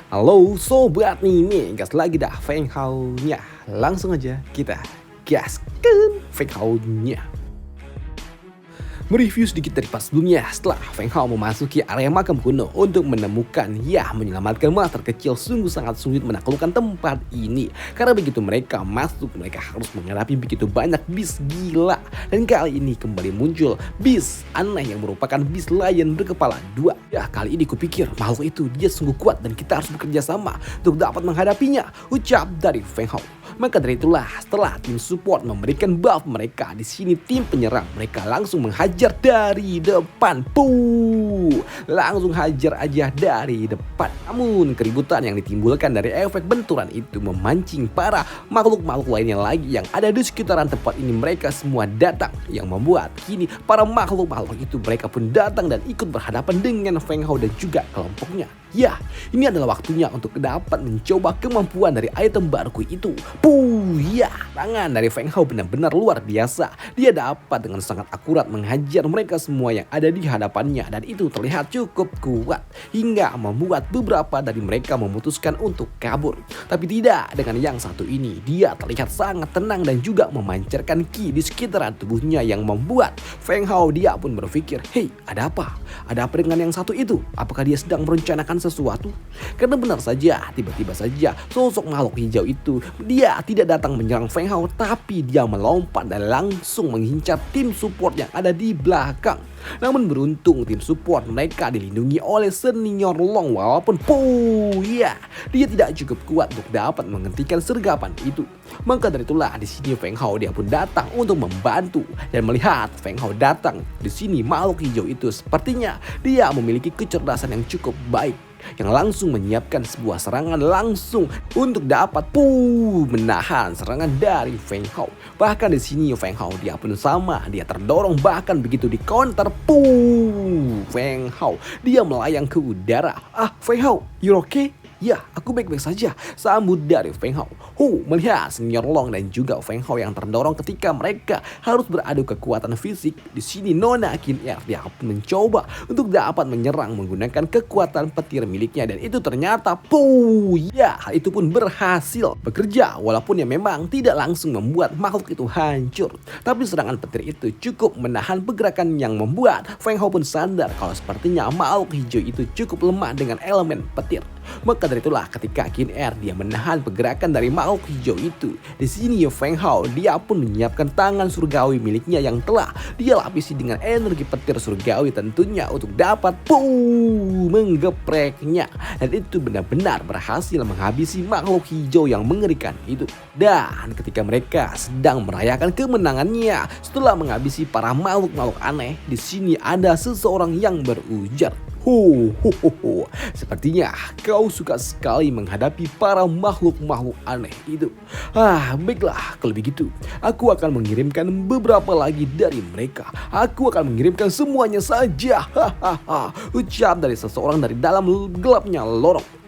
Halo sobat nih gas lagi dah Feng Hao-nya. Langsung aja kita gaskan Feng Hao-nya. Mereview sedikit dari pas sebelumnya setelah Feng Hao memasuki area makam kuno untuk menyelamatkan monster kecil, sungguh sangat sulit menaklukkan tempat ini. Karena begitu mereka masuk, mereka harus menghadapi begitu banyak beast gila. Dan kali ini kembali muncul beast aneh yang merupakan beast lion berkepala dua. Ya, kali ini kupikir makhluk itu dia sungguh kuat dan kita harus bekerja sama untuk dapat menghadapinya, ucap dari Feng Hao. Maka dari itulah setelah tim support memberikan buff mereka, di sini tim penyerang mereka langsung menghajar dari depan. Langsung hajar aja dari depan. Namun keributan yang ditimbulkan dari efek benturan itu memancing para makhluk-makhluk lainnya lagi yang ada di sekitaran tempat ini. Mereka semua datang yang membuat kini para makhluk-makhluk itu mereka pun datang dan ikut berhadapan dengan Feng Hao dan juga kelompoknya. Ya, ini adalah waktunya untuk dapat mencoba kemampuan dari item baruku itu. Ya, tangan dari Feng Hao benar-benar luar biasa. Dia dapat dengan sangat akurat menghajar mereka semua yang ada di hadapannya, dan itu terlihat cukup kuat hingga membuat beberapa dari mereka memutuskan untuk kabur. Tapi tidak dengan yang satu ini. Dia terlihat sangat tenang dan juga memancarkan ki di sekitaran tubuhnya yang membuat Feng Hao dia pun berpikir, "Hei, ada apa? Ada apa dengan yang satu itu? Apakah dia sedang merencanakan sesuatu?" Karena benar saja, tiba-tiba saja sosok makhluk hijau itu dia tidak datang menyerang Feng Hao, tapi dia melompat dan langsung mengincar tim support yang ada di belakang. Namun beruntung tim support mereka dilindungi oleh senior Long, walaupun dia tidak cukup kuat untuk dapat menghentikan sergapan itu. Maka dari itulah di sini Feng Hao dia pun datang untuk membantu, dan melihat Feng Hao datang di sini makhluk hijau itu sepertinya dia memiliki kecerdasan yang cukup baik, yang langsung menyiapkan sebuah serangan langsung untuk dapat menahan serangan dari Feng Hao. Bahkan di sini Feng Hao dia pun sama, dia terdorong bahkan begitu di counter Feng Hao dia melayang ke udara. Feng Hao, you okay? Ya, aku baik-baik saja, sambut dari Feng Hao. Melihat senior Long dan juga Feng Hao yang terdorong ketika mereka harus beradu kekuatan fisik, di sini Nona Qin Er dia pun mencoba untuk dapat menyerang menggunakan kekuatan petir miliknya, dan itu ternyata hal itu pun berhasil bekerja, walaupun memang tidak langsung membuat makhluk itu hancur. Tapi serangan petir itu cukup menahan pergerakan yang membuat Feng Hao pun sadar kalau sepertinya makhluk hijau itu cukup lemah dengan elemen petir. Maka dari itulah ketika Qin Er dia menahan pergerakan dari makhluk hijau itu, di sini Feng Hao dia pun menyiapkan tangan surgawi miliknya yang telah dia lapisi dengan energi petir surgawi tentunya untuk dapat menggepreknya, dan itu benar-benar berhasil menghabisi makhluk hijau yang mengerikan itu. Dan ketika mereka sedang merayakan kemenangannya setelah menghabisi para makhluk-makhluk aneh, di sini ada seseorang yang berujar, sepertinya kau suka sekali menghadapi para makhluk-makhluk aneh itu. Baiklah, kalau begitu aku akan mengirimkan beberapa lagi dari mereka. Aku akan mengirimkan semuanya saja. Ucap dari seseorang dari dalam gelapnya lorong.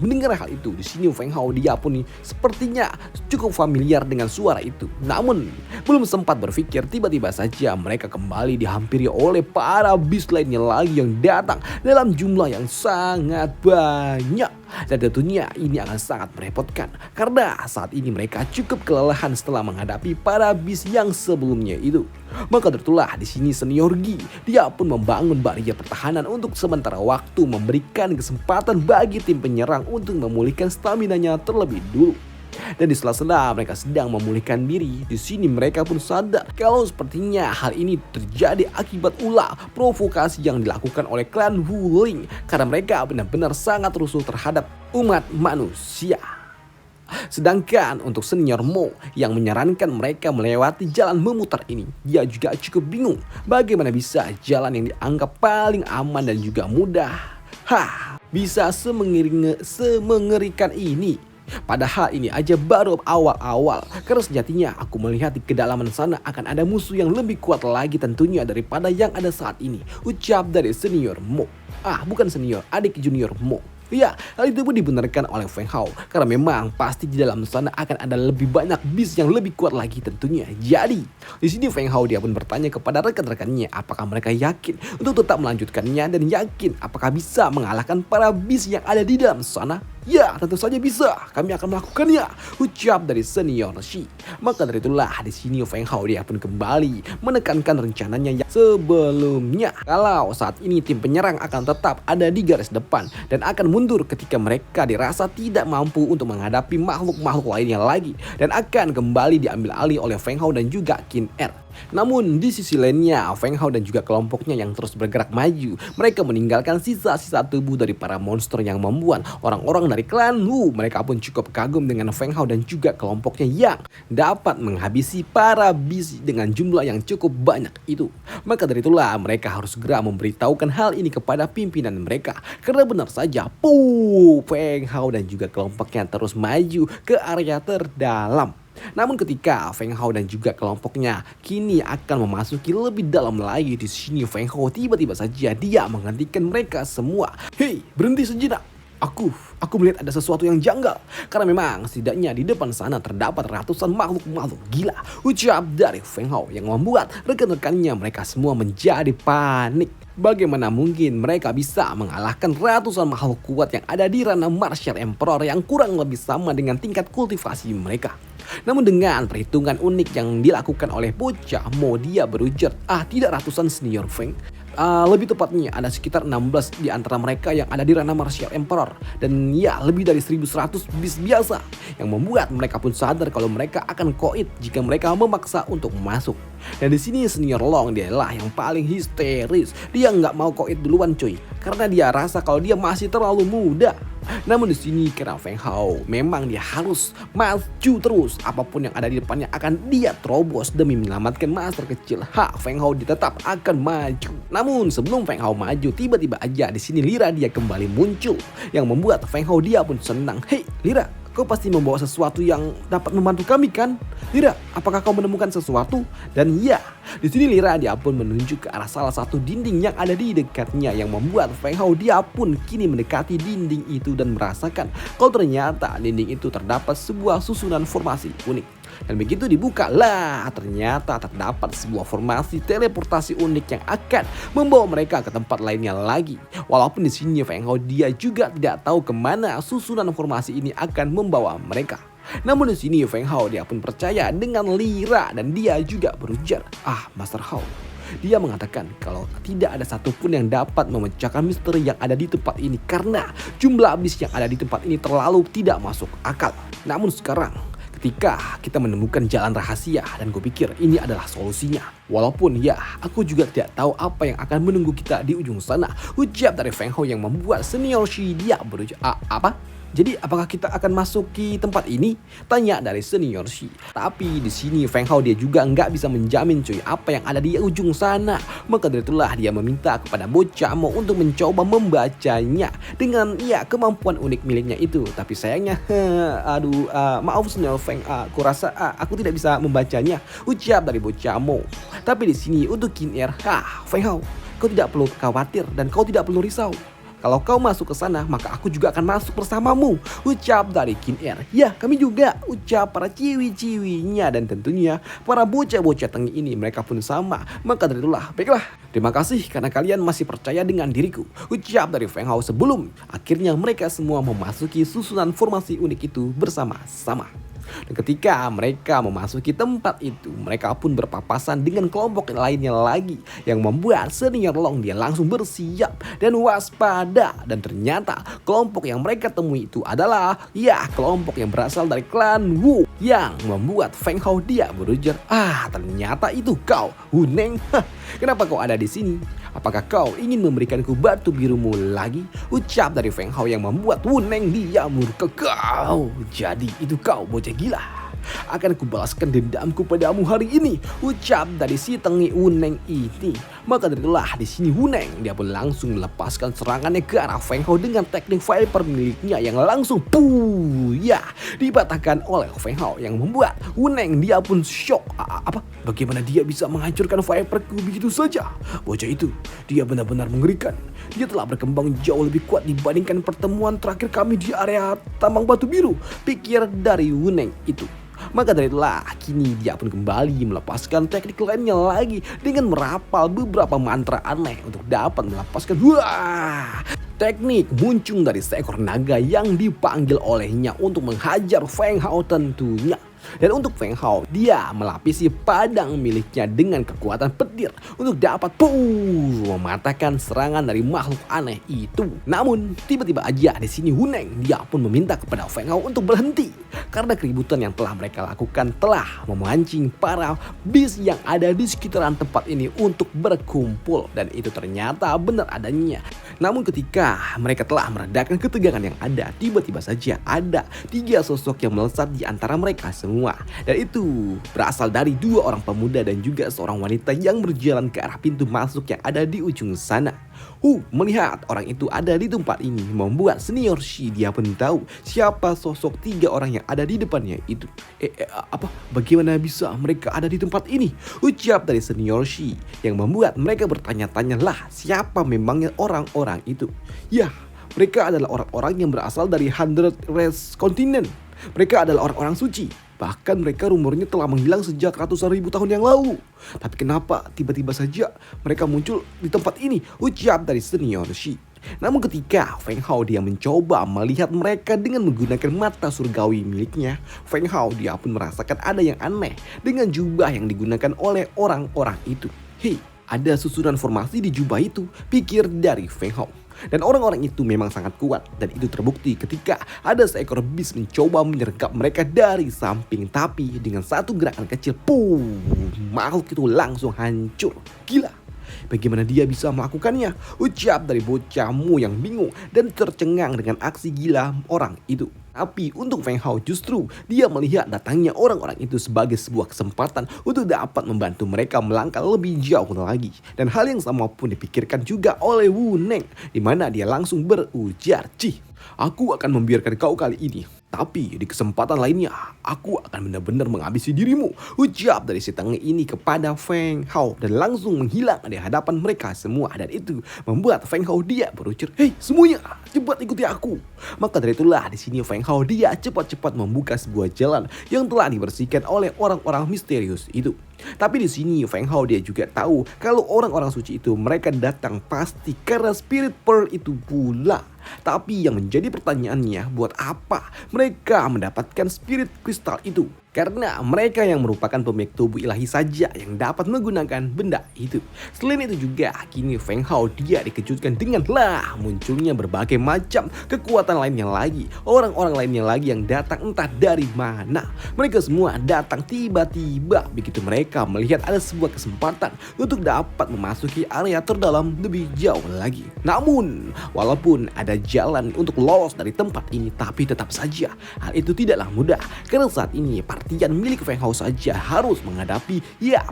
Mendengar hal itu, di sini Feng Hao dia pun sepertinya cukup familiar dengan suara itu. Namun belum sempat berpikir, tiba-tiba saja mereka kembali dihampiri oleh para beast lainnya lagi yang datang dalam jumlah yang sangat banyak. Dan tentunya ini akan sangat merepotkan karena saat ini mereka cukup kelelahan setelah menghadapi para beast yang sebelumnya itu. Maka itulah di sini senior Gi dia pun membangun barrier pertahanan untuk sementara waktu, memberikan kesempatan bagi tim penyerang untuk memulihkan stamina-nya terlebih dulu. Dan di sela-sela mereka sedang memulihkan diri, di sini mereka pun sadar kalau sepertinya hal ini terjadi akibat ulah provokasi yang dilakukan oleh klan Wuling, karena mereka benar-benar sangat rusuh terhadap umat manusia. Sedangkan untuk senior Mo yang menyarankan mereka melewati jalan memutar ini, dia juga cukup bingung bagaimana bisa jalan yang dianggap paling aman dan juga mudah bisa semengerikan ini. Padahal ini aja baru awal-awal, karena sejatinya aku melihat di kedalaman sana akan ada musuh yang lebih kuat lagi tentunya daripada yang ada saat ini, ucap dari senior Mo. Bukan senior, adik junior Mo. Ya, hal itu pun dibenarkan oleh Feng Hao karena memang pasti di dalam sana akan ada lebih banyak beast yang lebih kuat lagi tentunya. Jadi, di sini Feng Hao dia pun bertanya kepada rekan-rekannya apakah mereka yakin untuk tetap melanjutkannya dan yakin apakah bisa mengalahkan para beast yang ada di dalam sana. Ya, tentu saja bisa. Kami akan melakukannya, ucap dari senior Shi. Maka dari itulah di sini Feng Hao dia pun kembali menekankan rencananya yang sebelumnya. Kalau saat ini tim penyerang akan tetap ada di garis depan dan akan mundur ketika mereka dirasa tidak mampu untuk menghadapi makhluk-makhluk lainnya lagi dan akan kembali diambil alih oleh Feng Hao dan juga Qin Er. Namun di sisi lainnya, Feng Hao dan juga kelompoknya yang terus bergerak maju. Mereka meninggalkan sisa-sisa tubuh dari para monster yang membuat orang-orang dari klan Wu. Mereka pun cukup kagum dengan Feng Hao dan juga kelompoknya yang dapat menghabisi para bisi dengan jumlah yang cukup banyak itu. Maka dari itulah mereka harus segera memberitahukan hal ini kepada pimpinan mereka. Karena benar saja, Feng Hao dan juga kelompoknya terus maju ke area terdalam. Namun ketika Feng Hao dan juga kelompoknya kini akan memasuki lebih dalam lagi, di sini Feng Hao tiba-tiba saja dia menghentikan mereka semua. Hei, berhenti sejenak. Aku melihat ada sesuatu yang janggal. Karena memang setidaknya di depan sana terdapat ratusan makhluk-makhluk gila, ucap dari Feng Hao yang membuat rekan-rekannya mereka semua menjadi panik. Bagaimana mungkin mereka bisa mengalahkan ratusan makhluk kuat yang ada di ranah Martial Emperor yang kurang lebih sama dengan tingkat kultivasi mereka. Namun dengan perhitungan unik yang dilakukan oleh bocah Mo, dia berujar, tidak ratusan senior Feng. Lebih tepatnya ada sekitar 16 di antara mereka yang ada di ranah Martial Emperor. Dan ya, lebih dari 1100 bis biasa. Yang membuat mereka pun sadar kalau mereka akan koit jika mereka memaksa untuk masuk. Dan di sini senior Long dialah yang paling histeris. Dia nggak mau koit duluan cuy, karena dia rasa kalau dia masih terlalu muda. Namun di sini karena Feng Hao memang dia harus maju terus, apapun yang ada di depannya akan dia terobos demi menyelamatkan master kecil. Feng Hao dia tetap akan maju. Namun sebelum Feng Hao maju, tiba-tiba aja di sini Lira dia kembali muncul yang membuat Feng Hao dia pun senang. Hei Lira, kau pasti membawa sesuatu yang dapat membantu kami kan? Lira, apakah kau menemukan sesuatu? Dan ya, di sini Lira dia pun menunjuk ke arah salah satu dinding yang ada di dekatnya yang membuat Feng Hao dia pun kini mendekati dinding itu dan merasakan kalau ternyata dinding itu terdapat sebuah susunan formasi unik. Dan begitu dibuka lah, ternyata terdapat sebuah formasi teleportasi unik yang akan membawa mereka ke tempat lainnya lagi. Walaupun di sini Feng Hao dia juga tidak tahu kemana susunan formasi ini akan membawa mereka. Namun di sini Feng Hao dia pun percaya dengan Lira dan dia juga berujar, Master Hao. Dia mengatakan kalau tidak ada satupun yang dapat memecahkan misteri yang ada di tempat ini karena jumlah abis yang ada di tempat ini terlalu tidak masuk akal. Namun sekarang ketika kita menemukan jalan rahasia dan gue pikir ini adalah solusinya. Walaupun ya, aku juga tidak tahu apa yang akan menunggu kita di ujung sana, ucap dari Feng Hao yang membuat senior Shi dia berujar, apa? Jadi apakah kita akan masuki tempat ini? Tanya dari senior Shi. Tapi di sini Feng Hao dia juga nggak bisa menjamin cuy apa yang ada di ujung sana. Maka dari itulah dia meminta kepada bocah Mo untuk mencoba membacanya dengan kemampuan unik miliknya itu. Tapi sayangnya, maaf senior Feng, aku rasa aku tidak bisa membacanya, ucap dari bocah Mo. Tapi di sini untuk Qin Er, Feng Hao, kau tidak perlu khawatir dan kau tidak perlu risau. Kalau kau masuk ke sana, maka aku juga akan masuk bersamamu, ucap dari Qin Er. Ya, kami juga, ucap para ciwi-ciwinya. Dan tentunya para bocah-bocah tengil ini mereka pun sama. Maka dari itulah, baiklah, terima kasih karena kalian masih percaya dengan diriku, ucap dari Feng Hao sebelum akhirnya mereka semua memasuki susunan formasi unik itu bersama-sama. Dan ketika mereka memasuki tempat itu, mereka pun berpapasan dengan kelompok lainnya lagi yang membuat senior Long dia langsung bersiap dan waspada. Dan ternyata kelompok yang mereka temui itu adalah kelompok yang berasal dari klan Wu, yang membuat Feng Hao dia berujar, ternyata itu kau, Wu Neng. Kenapa kau ada di sini? Apakah kau ingin memberikanku batu birumu lagi? Ucap dari Feng Hao yang membuat Wu Neng dia murka. Kau, jadi itu kau bocah gila. Akan kubalaskan dendamku padamu hari ini, ucap dari si tengi Wu Neng ini. Maka dari itulah di sini Wu Neng dia pun langsung melepaskan serangannya ke arah Feng Hao dengan teknik Viper miliknya yang langsung dipatahkan oleh Feng Hao yang membuat Wu Neng dia pun shock. Bagaimana dia bisa menghancurkan Viperku begitu saja? Bocah itu, dia benar-benar mengerikan. Dia telah berkembang jauh lebih kuat dibandingkan pertemuan terakhir kami di area tambang batu biru, pikir dari Wu Neng itu. Maka dari itulah kini dia pun kembali melepaskan teknik lainnya lagi dengan merapal beberapa mantra aneh untuk dapat melepaskan Teknik muncul dari seekor naga yang dipanggil olehnya untuk menghajar Feng Hao tentunya. Dan untuk Feng Hao, dia melapisi padang miliknya dengan kekuatan petir untuk dapat mematahkan serangan dari makhluk aneh itu. Namun tiba-tiba aja di sini Wu Neng dia pun meminta kepada Feng Hao untuk berhenti karena keributan yang telah mereka lakukan telah memancing para beast yang ada di sekitaran tempat ini untuk berkumpul, dan itu ternyata benar adanya. Namun ketika mereka telah meredakan ketegangan yang ada, tiba-tiba saja ada 3 sosok yang melesat di antara mereka semua. Dan itu berasal dari 2 orang pemuda dan juga seorang wanita yang berjalan ke arah pintu masuk yang ada di ujung sana. Melihat orang itu ada di tempat ini membuat Senior Shi dia pun tahu siapa sosok 3 orang yang ada di depannya itu. Bagaimana bisa mereka ada di tempat ini? Ucap dari Senior Shi yang membuat mereka bertanya-tanya, lah siapa memangnya orang-orang itu? Ya, mereka adalah orang-orang yang berasal dari 100 Race Continent. Mereka adalah orang-orang suci. Bahkan mereka rumornya telah menghilang sejak ratusan ribu tahun yang lalu. Tapi kenapa tiba-tiba saja mereka muncul di tempat ini? Ucap dari Senior Shi. Namun ketika Feng Hao dia mencoba melihat mereka dengan menggunakan mata surgawi miliknya, Feng Hao dia pun merasakan ada yang aneh dengan jubah yang digunakan oleh orang-orang itu. Ada susunan formasi di jubah itu, pikir dari Feng Hao. Dan orang-orang itu memang sangat kuat, dan itu terbukti ketika ada seekor beast mencoba menyergap mereka dari samping. Tapi dengan satu gerakan kecil, makhluk itu langsung hancur. Gila, bagaimana dia bisa melakukannya? Ucap dari bocahmu yang bingung dan tercengang dengan aksi gila orang itu. Tapi untuk Feng Hao justru dia melihat datangnya orang-orang itu sebagai sebuah kesempatan untuk dapat membantu mereka melangkah lebih jauh lagi. Dan hal yang sama pun dipikirkan juga oleh Wu Neng, di mana dia langsung berujar, aku akan membiarkan kau kali ini. Tapi di kesempatan lainnya, aku akan benar-benar menghabisi dirimu. Ucap dari si tengah ini kepada Feng Hao dan langsung menghilang di hadapan mereka semua. Dan itu membuat Feng Hao dia berujar, semuanya cepat ikuti aku. Maka dari itulah di sini Feng Hao dia cepat-cepat membuka sebuah jalan yang telah dibersihkan oleh orang-orang misterius itu. Tapi di sini Feng Hao dia juga tahu kalau orang-orang suci itu mereka datang pasti karena Spirit Pearl itu pula. Tapi yang menjadi pertanyaannya, buat apa mereka mendapatkan Spirit Crystal itu? Karena mereka yang merupakan pemilik tubuh ilahi saja yang dapat menggunakan benda itu. Selain itu juga, kini Feng Hao dia dikejutkan dengan munculnya berbagai macam kekuatan lainnya lagi. Orang-orang lainnya lagi yang datang entah dari mana. Mereka semua datang tiba-tiba begitu mereka melihat ada sebuah kesempatan untuk dapat memasuki area terdalam lebih jauh lagi. Namun, walaupun ada jalan untuk lolos dari tempat ini, tapi tetap saja hal itu tidaklah mudah. Karena saat ini partian milik Feng Hao saja harus menghadapi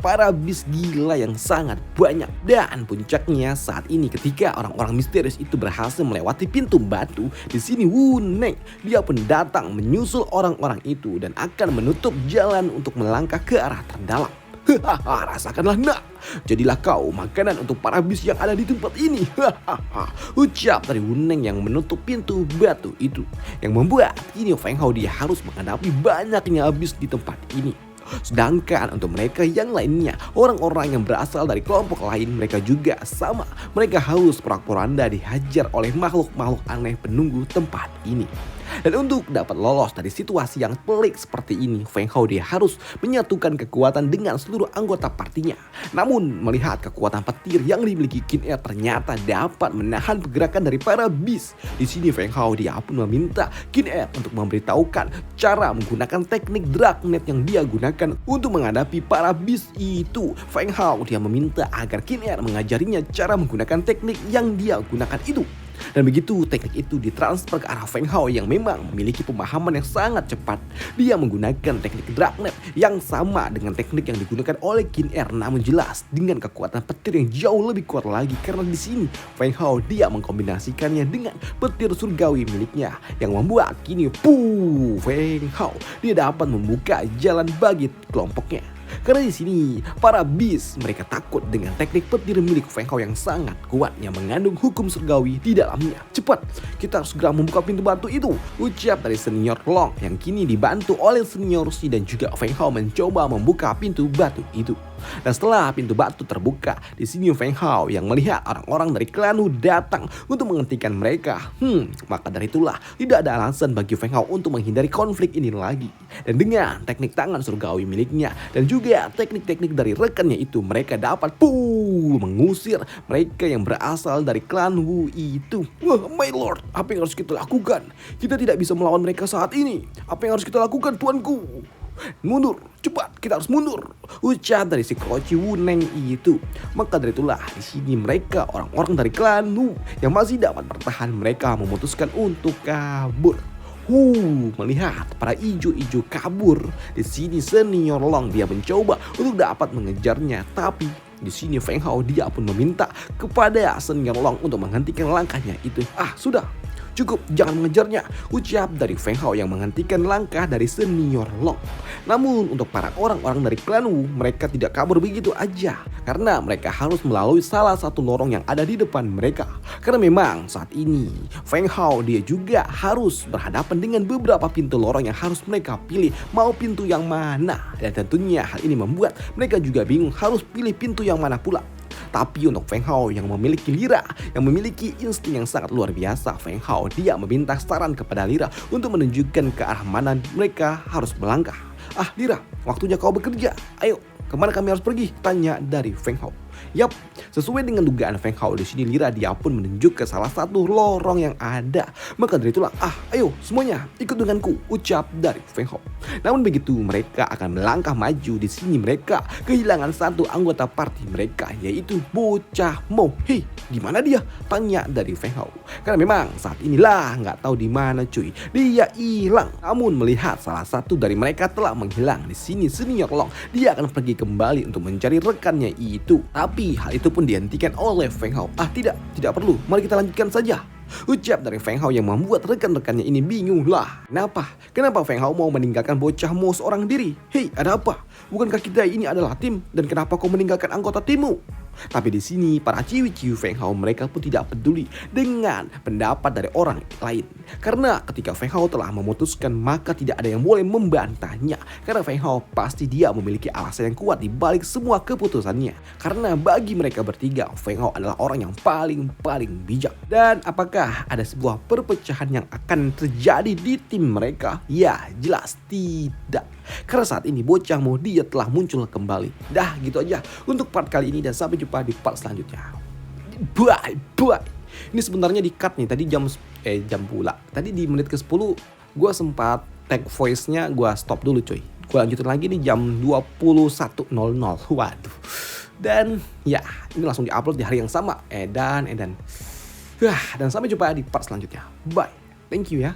para beast gila yang sangat banyak. Dan puncaknya saat ini ketika orang-orang misterius itu berhasil melewati pintu batu, di sini Wu Neng dia pun datang menyusul orang-orang itu dan akan menutup jalan untuk melangkah ke arah terdalam. Rasakanlah nak, jadilah kau makanan untuk para beast yang ada di tempat ini. Ucap dari Wu Neng yang menutup pintu batu itu, yang membuat kini Feng Hao dia harus menghadapi banyaknya beast di tempat ini. Sedangkan untuk mereka yang lainnya, orang-orang yang berasal dari kelompok lain, mereka juga sama. Mereka harus porak-poranda dihajar oleh makhluk-makhluk aneh penunggu tempat ini. Dan untuk dapat lolos dari situasi yang pelik seperti ini, Feng Hao dia harus menyatukan kekuatan dengan seluruh anggota partinya. Namun melihat kekuatan petir yang dimiliki Qin Er ternyata dapat menahan pergerakan dari para beast. Di sini Feng Hao dia pun meminta Qin Er untuk memberitahukan cara menggunakan teknik Dragnet yang dia gunakan untuk menghadapi para beast itu. Feng Hao dia meminta agar Qin Er mengajarinya cara menggunakan teknik yang dia gunakan itu. Dan begitu teknik itu ditransfer ke arah Feng Hao yang memang memiliki pemahaman yang sangat cepat. Dia menggunakan teknik Dragnet yang sama dengan teknik yang digunakan oleh Qin Er, namun jelas dengan kekuatan petir yang jauh lebih kuat lagi. Karena di sini Feng Hao dia mengkombinasikannya dengan petir surgawi miliknya yang membuat kini Feng Hao dia dapat membuka jalan bagi kelompoknya. Karena di sini para beast mereka takut dengan teknik petir milik Feng Hao yang sangat kuat yang mengandung hukum surgawi di dalamnya. Cepat, kita harus segera membuka pintu batu itu. Ucap dari Senior Long yang kini dibantu oleh Senior Shi dan juga Feng Hao mencoba membuka pintu batu itu. Dan setelah pintu batu terbuka, di sini Feng Hao yang melihat orang-orang dari klan Wu datang untuk menghentikan mereka. Maka dari itulah tidak ada alasan bagi Feng Hao untuk menghindari konflik ini lagi. Dan dengan teknik tangan surgawi miliknya dan juga teknik-teknik dari rekannya itu, mereka dapat mengusir mereka yang berasal dari klan Wu itu. Wah, my lord, apa yang harus kita lakukan? Kita tidak bisa melawan mereka saat ini. Apa yang harus kita lakukan, tuanku? Mundur, cepat, kita harus mundur, ucap dari si Koci Wuneng itu. Maka dari itulah di sini mereka orang-orang dari klan Wu yang masih dapat bertahan, mereka memutuskan untuk kabur. Melihat para ijo-ijo kabur, di sini senior Long dia mencoba untuk dapat mengejarnya, tapi di sini Feng Hao dia pun meminta kepada senior Long untuk menghentikan langkahnya itu. Sudah. Cukup, jangan mengejarnya, ucap dari Feng Hao yang menghentikan langkah dari senior Long. Namun untuk para orang-orang dari klan Wu, mereka tidak kabur begitu aja, karena mereka harus melalui salah satu lorong yang ada di depan mereka. Karena memang saat ini Feng Hao dia juga harus berhadapan dengan beberapa pintu lorong yang harus mereka pilih, mau pintu yang mana. Dan tentunya hal ini membuat mereka juga bingung harus pilih pintu yang mana pula. Tapi untuk Feng Hao yang memiliki Lira, yang memiliki insting yang sangat luar biasa, Feng Hao dia meminta saran kepada Lira untuk menunjukkan ke arah mana mereka harus melangkah. Lira, waktunya kau bekerja. Ayo, kemana kami harus pergi? Tanya dari Feng Hao. Yap, sesuai dengan dugaan Feng Hao, di sini Lira dia pun menunjuk ke salah satu lorong yang ada. Maka dari itulah, ayo semuanya ikut denganku, ucap dari Feng Hao. Namun begitu mereka akan melangkah maju, di sini mereka kehilangan satu anggota party mereka, yaitu Bocah Mo. Hei, di mana dia? Tanya dari Feng Hao. Karena memang saat inilah nggak tahu di mana cuy, dia hilang. Namun melihat salah satu dari mereka telah menghilang, di sini senior Long dia akan pergi kembali untuk mencari rekannya itu. Tapi hal itu pun dihentikan oleh Feng Hao. Tidak perlu, mari kita lanjutkan saja, ucap dari Feng Hao yang membuat rekan-rekannya ini bingung lah. Kenapa Feng Hao mau meninggalkan Bocah Mo seorang diri? Hei, ada apa? Bukankah kita ini adalah tim? Dan kenapa kau meninggalkan anggota timmu? Tapi di sini para ciwi-ciwi Feng Hao mereka pun tidak peduli dengan pendapat dari orang lain. Karena ketika Feng Hao telah memutuskan, maka tidak ada yang boleh membantahnya. Karena Feng Hao pasti dia memiliki alasan yang kuat di balik semua keputusannya. Karena bagi mereka bertiga, Feng Hao adalah orang yang paling bijak. Dan apakah ada sebuah perpecahan yang akan terjadi di tim mereka? Ya, jelas tidak. Karena saat ini Bocah Mo dia telah muncul kembali. Dah gitu aja untuk part kali ini, dan sampai jumpa di part selanjutnya. Bye. Ini sebenarnya di cut nih tadi jam pula. Tadi di menit ke-10 gue sempat tag voice-nya, gue stop dulu cuy. Gue lanjutin lagi nih jam 21.00. Waduh. Dan ya, ini langsung di-upload di hari yang sama. Dan sampai jumpa di part selanjutnya. Bye. Thank you ya.